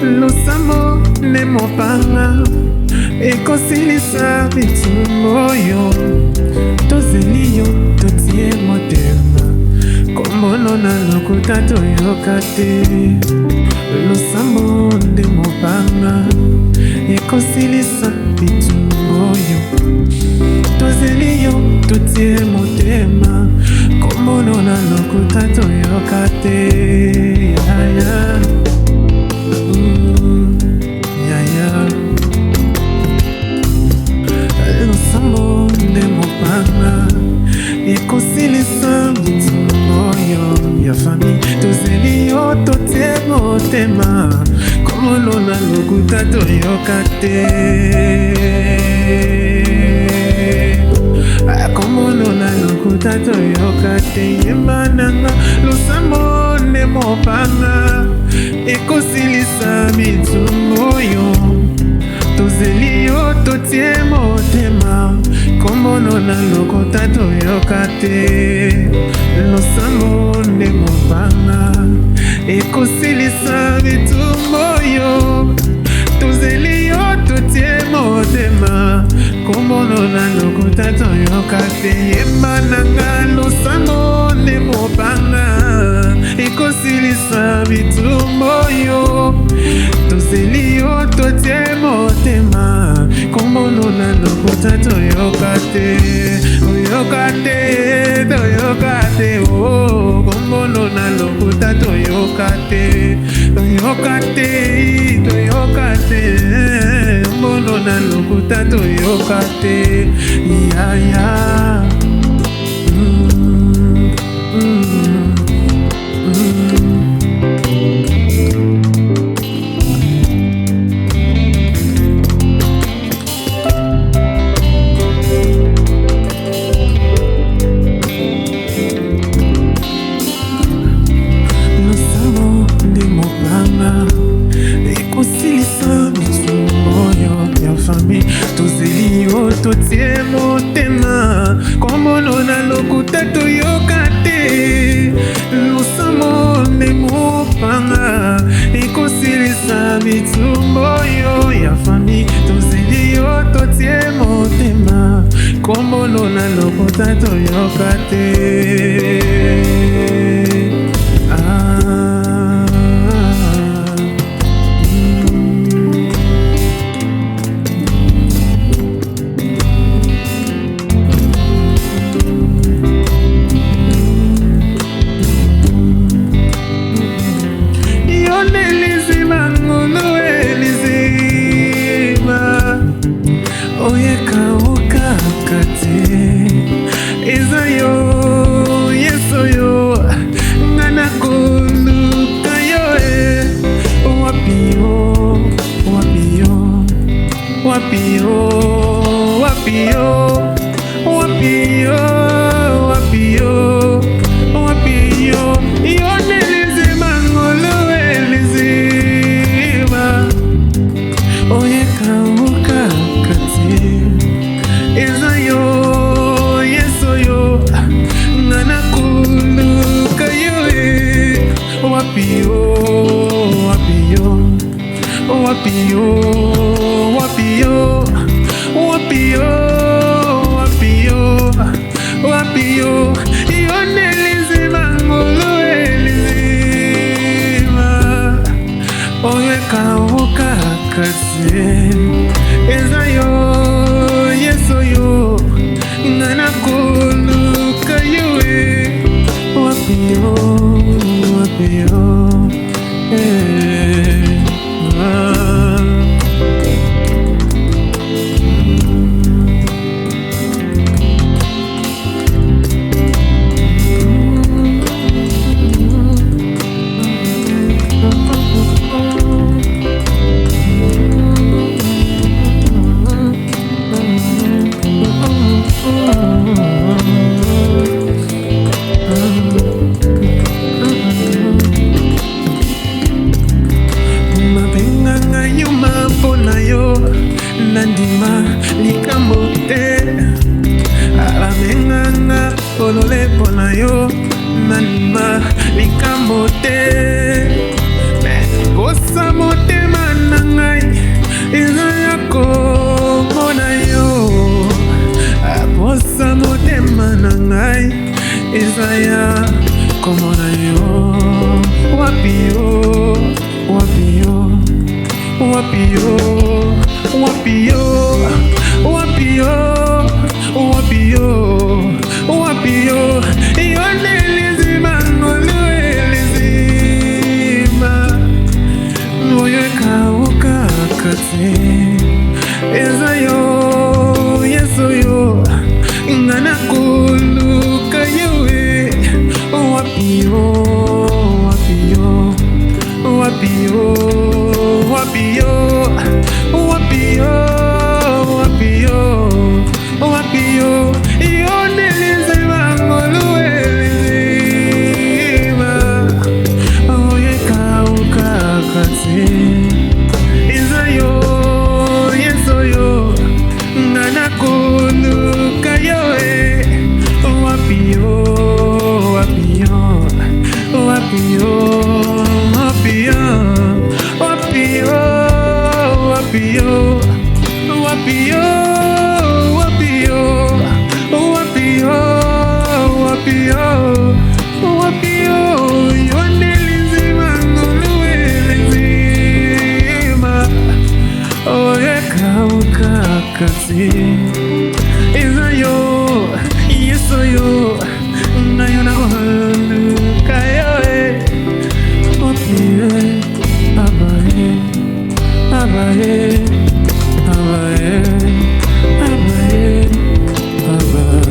Losambo ne mopanga ekosilisa bitumbo yo tozeli yo totie motema kombono na lokuta toyoka te. Losambo ne mopanga ekosilisa bitumbo yo tozeli yo totie motema kombono na lokuta toyoka te. Losambo nde mopanga ekosilisa bitumbo yo ya fami tozeli yo totie motema kombono na lokuta toyoka te. Kombono na lokuta toyoka te. Yemba nanga losambo nde mopanga ekosilisa bitumbo yo tozeli yo totie motema kombono na lokuta toyoka te. Losambo nde mopanga ekosilisa bitumbo yo tozeli yo totie motema kombono na lokuta toyoka te. Yemba nanga losambo nde mopanga ekosilisa bitumbo yo tozeli yo totie motema kombono na lokuta toyoka te. Toyoka te, toyoka te, oh kombono na lokuta toyoka te. Toyoka te, toyoka te, kombono na lokuta toyoka te. Tozeli yo totie motema kombono na lokuta toyoka te. Losambo nde mopanga ekosilisa bitumbo yo ya fami tozeli yo totie motema kombono na lokuta toyoka te. ya komona yo wapio wapio wapio wapio wapio wapio wapio yone lizima ngolo lizima moyo kauka kate ezayo yesoyo ngana kuluka yewe wapio wapio wapio wapio wapio wapio wapio yone lizima ngolo lizima moyo kauka kate ezayo yesoyo ngana kuluka yewe wapio wapio wapio wapio wapio wapio wapio wapio wapio wapio wapio yone lizima nguluwe lizima oye kauka kati izayo yesoyo nayo naluka yoe wapie abaye abaye abaye abaye abaye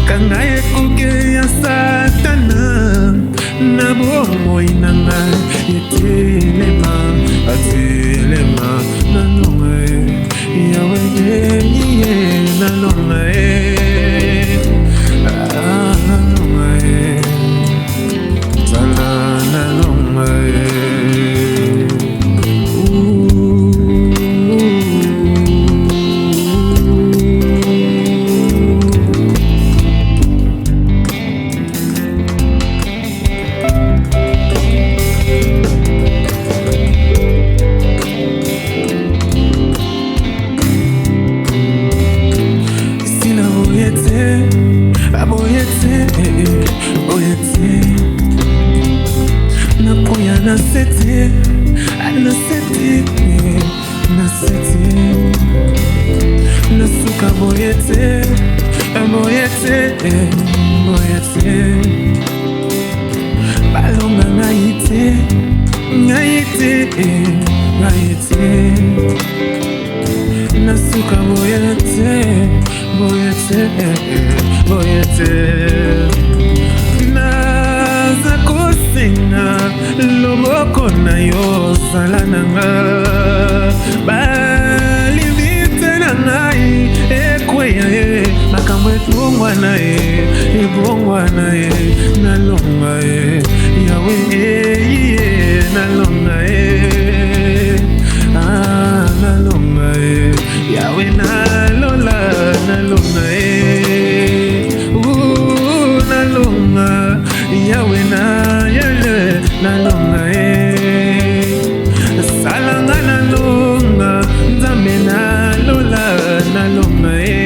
kangaye kuke ya satana na bomo inanga yetelema atelema nanonga yawe ye nanonga nanonga zala nanonga Nasuka boyete, boyete, boyete. boyete balonga ngaite nasuka boyete naza kosenga loboko na yo sala nanga balivite na ngai ekweya ye makambo ebongwana ye nalonga ye yawe nalonga ye nalonga ye yawe nalonga ye nalonga yawe nalonga ye salanga nalonga nzambe nalonga ye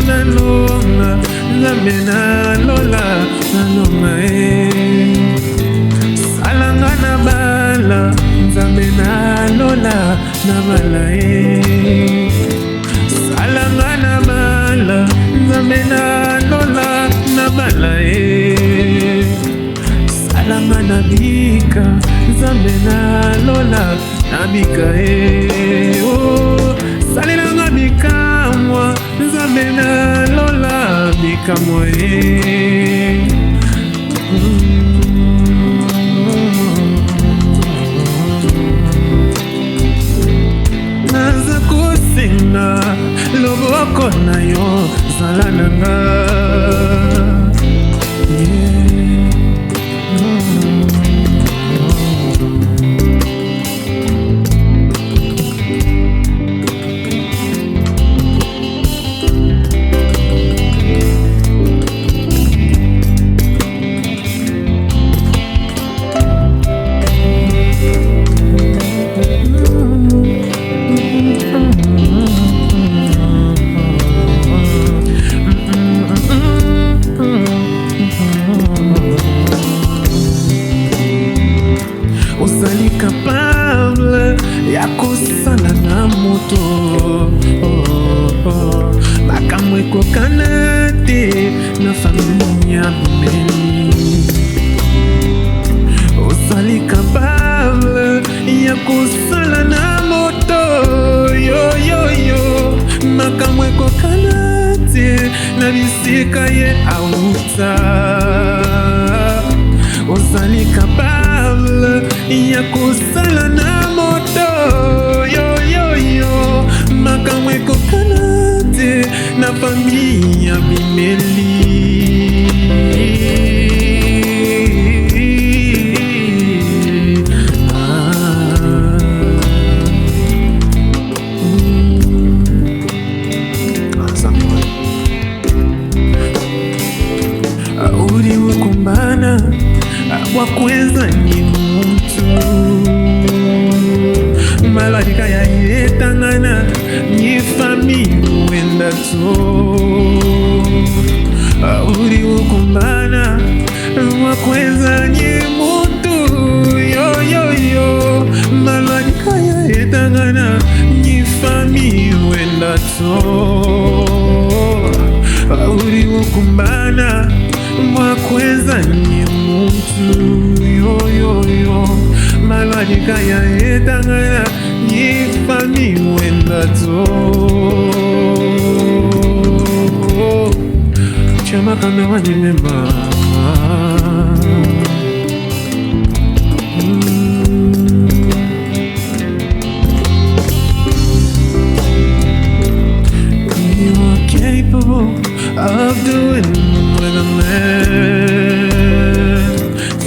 nalonga nzambe nalonga ye salanga na bala nzambe nalonga ye salanga na bala nzambe nalonga ye salanga na bika nzambe nabika ye salelanga bikamwa nzambe nalola bikamwa ye naza kosenga loboko na yo zala nanga ozali capable ya kosala na moto makambo ekokana te na famille ya bomeli ozali capable ya kosala na moto yoyoyo makambo ekokana te na bisika ye auta ozali capable ya kosala na moto yoyoyo makambo ekokana te na famille ya bimeli uri ukumbana wakweza ni muntu malaika ya yetangana ni fami wenda to uri ukumbana wakweza ni muntu yoyoyo malaika ya yetangana ni fami wenda to uri ukumbana mwakweza ni muntu yoyoyo malaika ya etangana yifami wenda to chamakanda wanyemema you are capable of doing with a man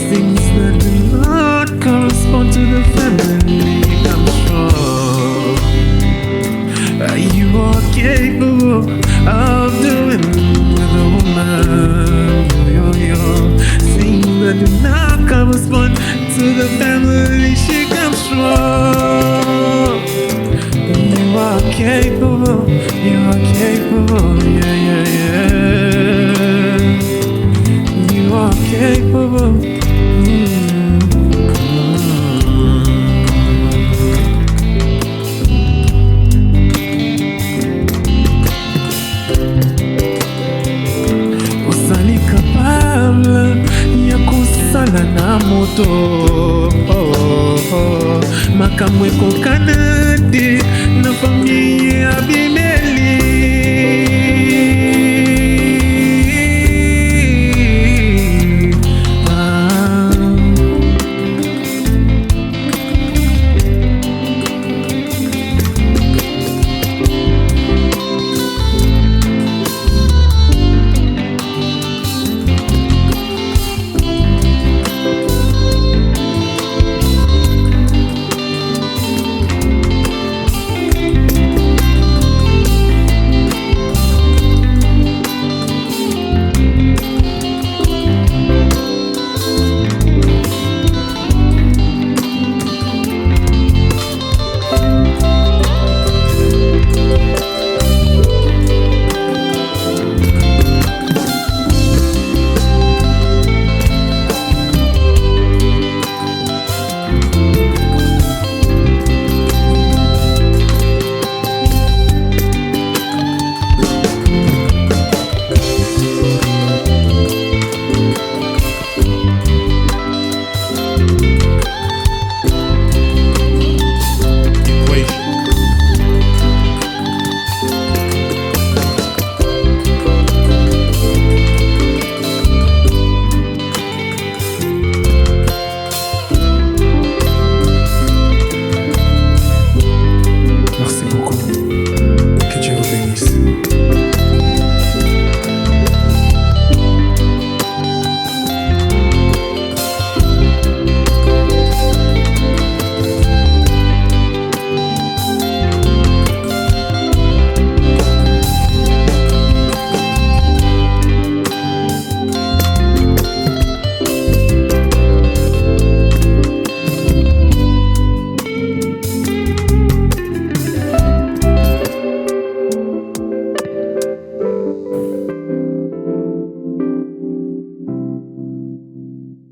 things that do not correspond to the family comes from. You are capable of doing with a woman things that do not correspond to the family she comes from. You are capable, yeah, yeah, yeah. You are capable. moto makambo ekokana te na famille ya bimeli.